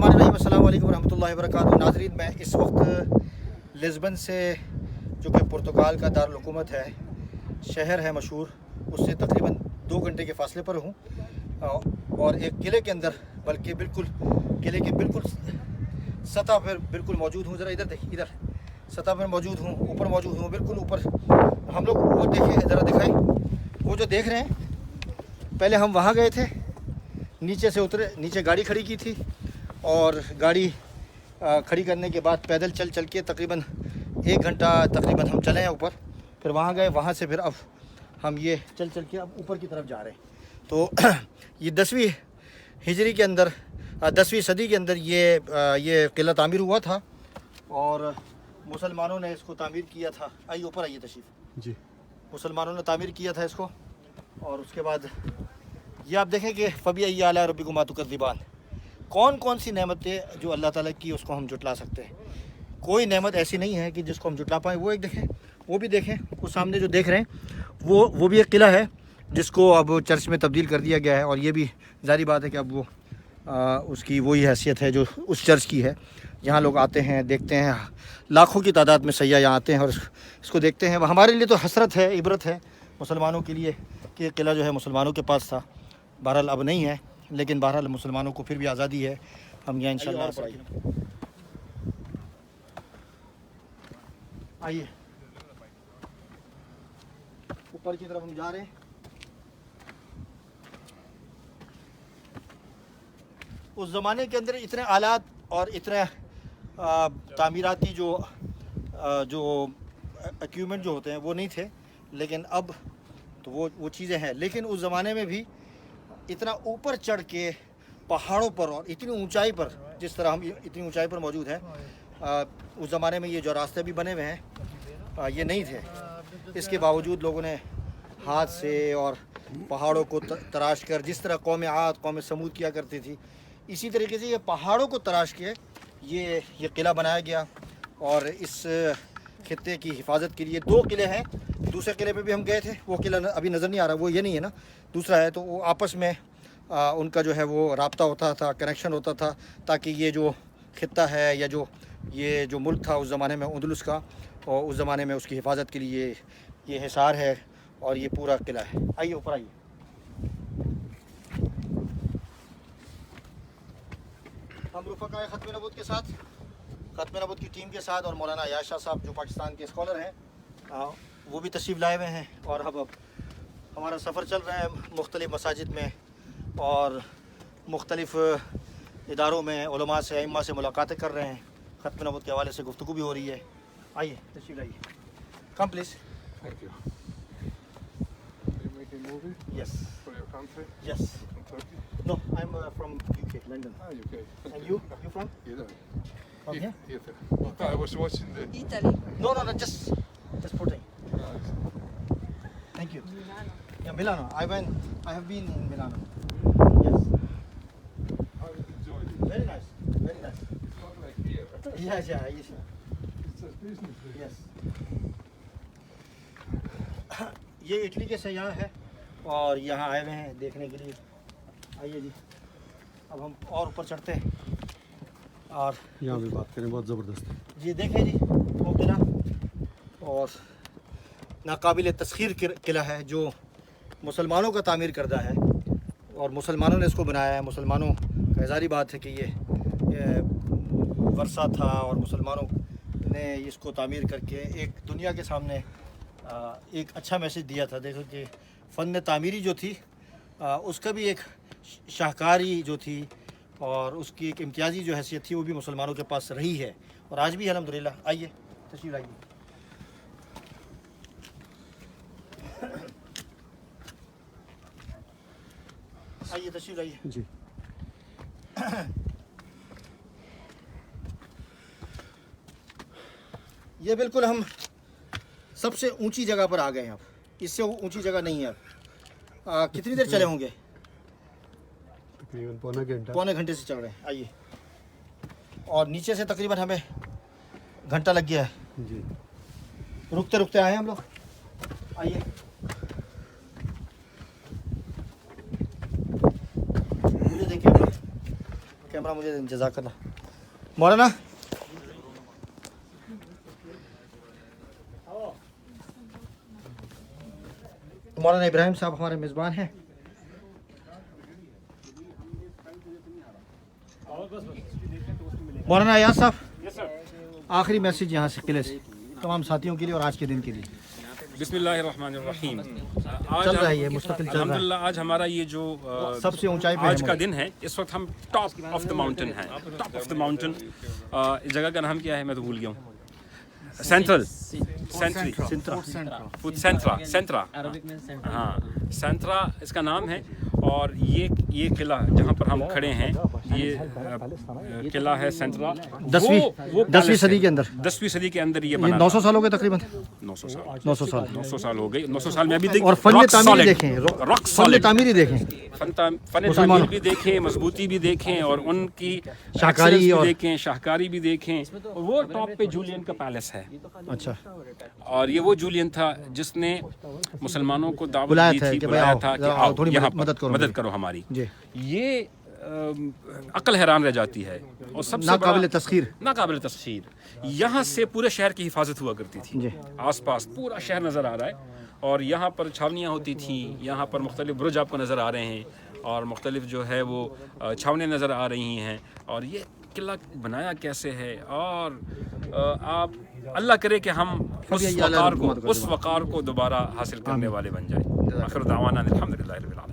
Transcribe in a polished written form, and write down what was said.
बिस्मिल्लाहिर्रहमानिर्रहीम, अस्सलाम वालेकुम रहमतुल्लाहि व बरकातुहू। नाज़रीन, मैं इस वक्त लिस्बन से, जो कि पुर्तगाल का दारुल हुकूमत है, शहर है मशहूर, उससे तकरीबन 2 घंटे के फ़ासले पर हूँ और एक किले के अंदर, बल्कि बिल्कुल किले के बिल्कुल सतह पर बिल्कुल मौजूद हूँ। ज़रा इधर देखिए, इधर सतह पर मौजूद हूँ, ऊपर मौजूद हूँ, बिल्कुल ऊपर। हम लोग वो देखिए, ज़रा दिखाएं, वो जो देख रहे हैं, पहले हम वहाँ गए थे, नीचे से उतरे, नीचे गाड़ी खड़ी की थी और गाड़ी खड़ी करने के बाद पैदल चल चल के तकरीबन 1 घंटा तकरीबन हम चले हैं ऊपर। फिर वहाँ गए, वहाँ से फिर अब हम ये चल चल के अब ऊपर की तरफ जा रहे हैं। तो ये 10वीं हिजरी के अंदर, 10वीं सदी के अंदर ये किला तामीर हुआ था और मुसलमानों ने इसको तामीर किया था। आइए ऊपर आइए, तशरीफ़ जी। मुसलमानों ने तामीर किया था इसको और उसके बाद ये आप देखें कि फ़बी आला रब्बिकुमा तुकज़्ज़िबान, कौन कौन सी नेमतें जो अल्लाह ताला की, उसको हम जुटला सकते हैं। कोई नेमत ऐसी नहीं है कि जिसको हम जुटला पाएँ। वो एक देखें, वो भी देखें, उस सामने जो देख रहे हैं वो भी एक किला है जिसको अब चर्च में तब्दील कर दिया गया है। और ये भी ज़ाहिर बात है कि अब वो उसकी वही हैसियत है जो उस चर्च की है। यहाँ लोग आते हैं, देखते हैं, लाखों की तादाद में सयाह यहाँ आते हैं और इसको देखते हैं। हमारे लिए तो हसरत है, इबरत है मुसलमानों के लिए कि किला जो है मुसलमानों के पास था। बहरहाल अब नहीं है, लेकिन बहरहाल मुसलमानों को फिर भी आज़ादी है। हम यहाँ इंशाअल्लाह आइए ऊपर की तरफ हम जा रहे हैं। उस ज़माने के अंदर इतने आलात और इतने तामीराती जो इक्विपमेंट जो होते हैं वो नहीं थे, लेकिन अब तो वो चीज़ें हैं। लेकिन उस ज़माने में भी इतना ऊपर चढ़ के पहाड़ों पर और इतनी ऊंचाई पर, जिस तरह हम इतनी ऊंचाई पर मौजूद हैं, उस ज़माने में ये जो रास्ते भी बने हुए हैं ये नहीं थे। इसके बावजूद लोगों ने हाथ से और पहाड़ों को तराश कर, जिस तरह कौम आद कौम समूद किया करती थी, इसी तरीके से ये पहाड़ों को तराश के ये किला बनाया गया। और इस खित्ते की हिफाजत के लिए 2 किले हैं। दूसरे किले पे भी हम गए थे, वो किला अभी नज़र नहीं आ रहा, वो ये नहीं है ना, दूसरा है। तो वो आपस में उनका जो है वो राब्ता होता था, कनेक्शन होता था, ताकि ये जो खित्ता है या ये जो मुल्क था उस ज़माने में अंदलुस का, और उस ज़माने में उसकी हिफाजत के लिए ये हिसार है और ये पूरा किला है। आइए ऊपर आइए। हम रुफ़क़ाए ख़त्म नबूत के साथ, ख़त्म नबूत की टीम के साथ, और मौलाना याश शाह साहब जो पाकिस्तान के स्कॉलर हैं, वो भी तशरीफ़ लाए हुए हैं। और अब हमारा सफ़र चल रहा है मुख्तलिफ़ मसाजिद में और मुख्तलिफ़ इदारों में उलमा से, अइम्मा से मुलाकातें कर रहे हैं। ख़त्म नबूत के हवाले से गुफ्तगू भी हो रही है। आइए तशरीफ़ लाइए। कम please. Thank you. Are you making a movie? Yes. For your country? Yes. From Turkey? No, I'm from UK, London. Ah, UK. And you from? Italy. From here? Italy. I was watching the... Italy. No, just putting. Nice. Thank you. Milano. Yeah, Milano. I have been in Milano. Yes. How did you enjoy it? Very nice. Very nice. It's not like here. Yes. It's a business trip. Yes. ये Italy के सयाह है और यहाँ आए हुए हैं देखने के लिए। आइए जी, अब हम और ऊपर चढ़ते हैं और यहाँ भी बात करें, बहुत ज़बरदस्त है जी। देखें जी, वो किला और नाकाबिल तस्खीर किला है जो मुसलमानों का तामीर करदा है और मुसलमानों ने इसको बनाया है। मुसलमानों का ज़ाहिर बात है कि ये वर्सा था और मुसलमानों ने इसको तामीर करके एक दुनिया के सामने एक अच्छा मैसेज दिया था। देखो कि फ़न तामीरी जो थी उसका भी एक शाहकारी जो थी और उसकी एक इम्तियाज़ी जो हैसियत थी वो भी मुसलमानों के पास रही है और आज भी अल्हम्दुलिल्लाह। आइए तशरीफ़ लाइए। आइए तशरीफ़ लाइए जी। ये बिल्कुल हम सबसे ऊंची जगह पर आ गए हैं। अब इससे ऊंची जगह नहीं है। अब कितनी देर चले होंगे? तकरीबन पौने घंटे से चल रहे हैं। आइए, और नीचे से तकरीबन हमें घंटा लग गया है जी। रुकते रुकते आए हम लोग। आइए, मुझे देखिए कैमरा मुझे जज़ाकल्लाह। मौलाना मौलाना इब्राहिम साहब हमारे मेज़बान हैं। मौलाना अयाज साहब, आखिरी मैसेज यहाँ से किले से तमाम साथियों के लिए और आज के दिन के लिए। बिस्मिल्लाहिर्रहमानिर्रहीम। आज चल रहा है ये मुस्तकिल चल रहा है। अल्हम्दुलिल्लाह आज हमारा ये जो सबसे ऊंचाई पे आज है का दिन है, इस वक्त हम टॉप ऑफ द माउंटेन हैं। टॉप ऑफ द माउंटेन, इस जगह का नाम क्या है मैं तो भूल गया हूँ। सेंट्रल सेंट्रा हाँ, सेंट्रा इसका नाम है। और ये किला जहाँ पर हम खड़े हैं, ये किला है सेंट्रा। 10वीं सदी के अंदर 10वीं सदी के अंदर ये ये बना 900 साल हो गए तकरीबन। 900 साल 900 साल हो गए। 900 साल में अभी और फन तामीरी देखें, रॉक फन तामीरी देखें, फन तामीर भी देखें, मजबूती भी देखें और उनकी शाहकारी excellence भी और देखें, शाहकारी भी देखें। और वो टॉप पे जूलियन का पैलेस है। अच्छा और ये वो जूलियन था जिसने मुसलमानों को दावत बुलाया दी था थी, कि बुलाया भाई था आओ, कि आओ, आओ थोड़ी यहाँ मदद करो मदद करो हमारी। जी। ये अकल हैरान रह जाती है। और सबसे नाकाबिल तस्खीर, नाकाबिल तस्खीर, यहाँ से पूरे शहर की हिफाजत हुआ करती थी। जी। आसपास पूरा शहर नज़र आ रहा है और यहाँ पर छावनियाँ होती थी। यहाँ पर मुख्तलिफ बुरुज आपको नज़र आ रहे हैं और मुख्तलिफ जो है वो छावनियाँ नज़र आ रही हैं। और ये किला बनाया कैसे है, और आप अल्लाह करे कि हम उस वक़ार को दोबारा हासिल करने वाले बन जाए। आखिर दावाना अल्हम्दुलिल्लाह रब्बिल आलमीन।